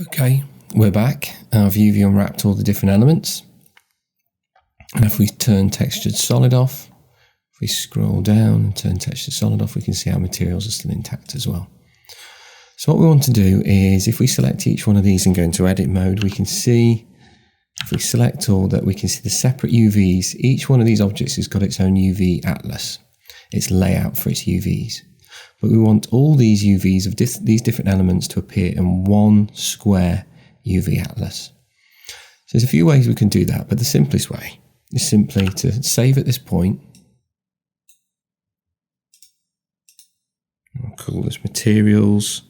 Okay, we're back. Our UV unwrapped all the different elements. And if we turn textured solid off, if we scroll down and turn textured solid off, we can see our materials are still intact as well. So what we want to do is, if we select each one of these and go into edit mode, we can see, if we select all, that we can see the separate UVs. Each one of these objects has got its own UV atlas, its layout for its UVs. But we want all these UVs of these different elements to appear in one square UV atlas. So there's a few ways we can do that, but the simplest way is simply to save at this point. I'll call this materials.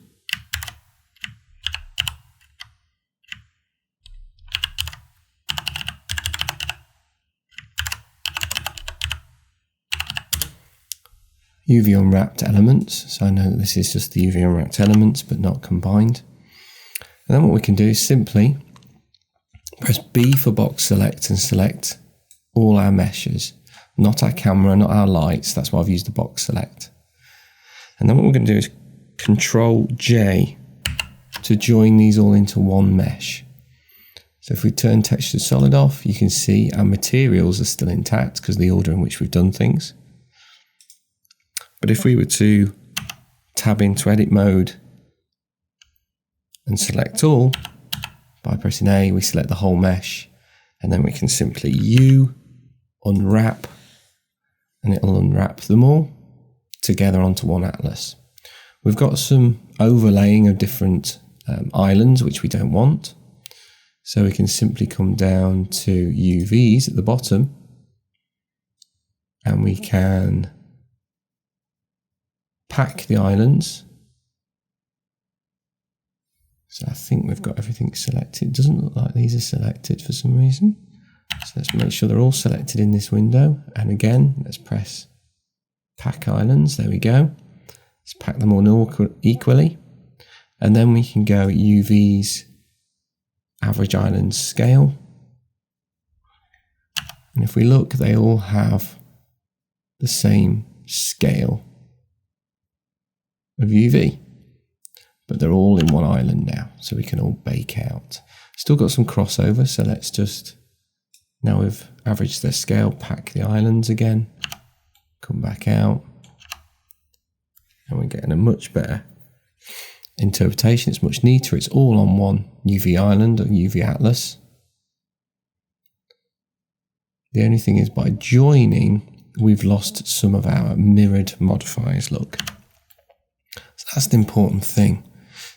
UV unwrapped elements, so I know that this is just the UV unwrapped elements but not combined. And then what we can do is simply press B for box select and select all our meshes, not our camera, not our lights. That's why I've used the box select. And then what we're going to do is Control J to join these all into one mesh. So if we turn textured solid off, you can see our materials are still intact because of the order in which we've done things. But if we were to tab into edit mode and select all, by pressing A, we select the whole mesh, and then we can simply U unwrap, and it'll unwrap them all together onto one atlas. We've got some overlaying of different islands, which we don't want. So we can simply come down to UVs at the bottom, and we can pack the islands. So I think we've got everything selected. It doesn't look like these are selected for some reason. So let's make sure they're all selected in this window. And again, let's press pack islands. There we go. Let's pack them all equally. And then we can go UVs average island scale. And if we look, they all have the same scale of UV, but they're all in one island now, so we can all bake out. Still got some crossover, so let's just, now we've averaged their scale, pack the islands again, come back out, and we're getting a much better interpretation. It's much neater. It's all on one UV island or UV atlas. The only thing is, by joining, we've lost some of our mirrored modifiers. Look. So that's the important thing.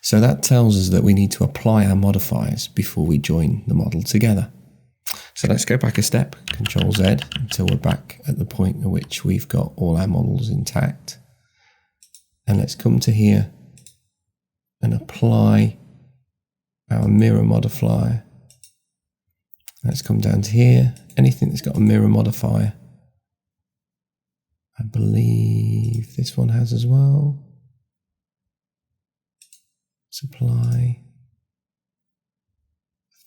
So that tells us that we need to apply our modifiers before we join the model together. So let's go back a step, Control Z, until we're back at the point at which we've got all our models intact. And let's come to here and apply our mirror modifier. Let's come down to here. Anything that's got a mirror modifier, I believe this one has as well. Apply. I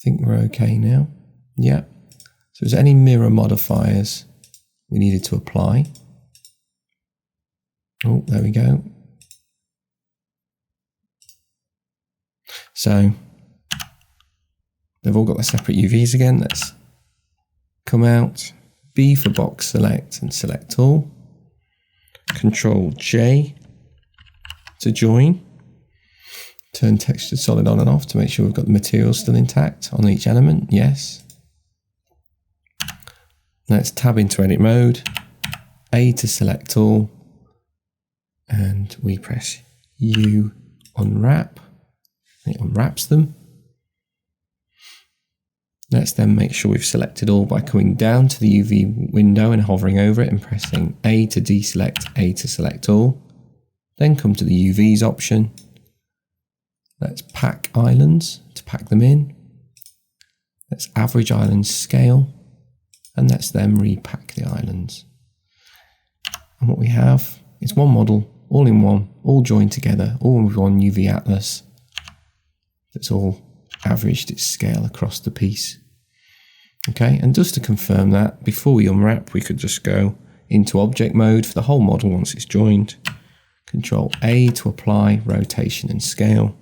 think we're okay now. Yeah. So is there any mirror modifiers we needed to apply? Oh, there we go. So they've all got their separate UVs again. Let's come out, B for box select and select all. Control J to join. Turn textured solid on and off to make sure we've got the materials still intact on each element. Yes. Let's tab into edit mode, A to select all, and we press U unwrap. It unwraps them. Let's then make sure we've selected all by coming down to the UV window and hovering over it and pressing A to deselect, A to select all. Then come to the UVs option. Let's pack islands to pack them in. Let's average island scale, and let's then repack the islands. And what we have is one model, all in one, all joined together, all with one UV atlas that's all averaged its scale across the piece. Okay, and just to confirm that, before we unwrap, we could just go into object mode for the whole model once it's joined. Control A to apply rotation and scale.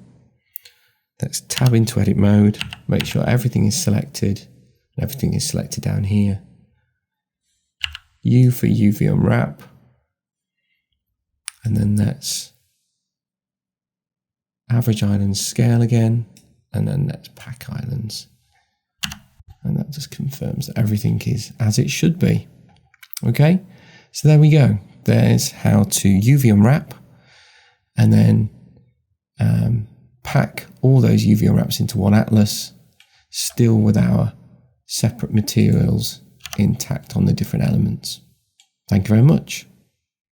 Let's tab into edit mode, make sure everything is selected, and everything is selected down here. U for UV unwrap, and then let's average islands scale again, and then let's pack islands. And that just confirms that everything is as it should be. Okay, so there we go. There's how to UV unwrap and then pack all those UV unwraps into one atlas, still with our separate materials intact on the different elements. Thank you very much.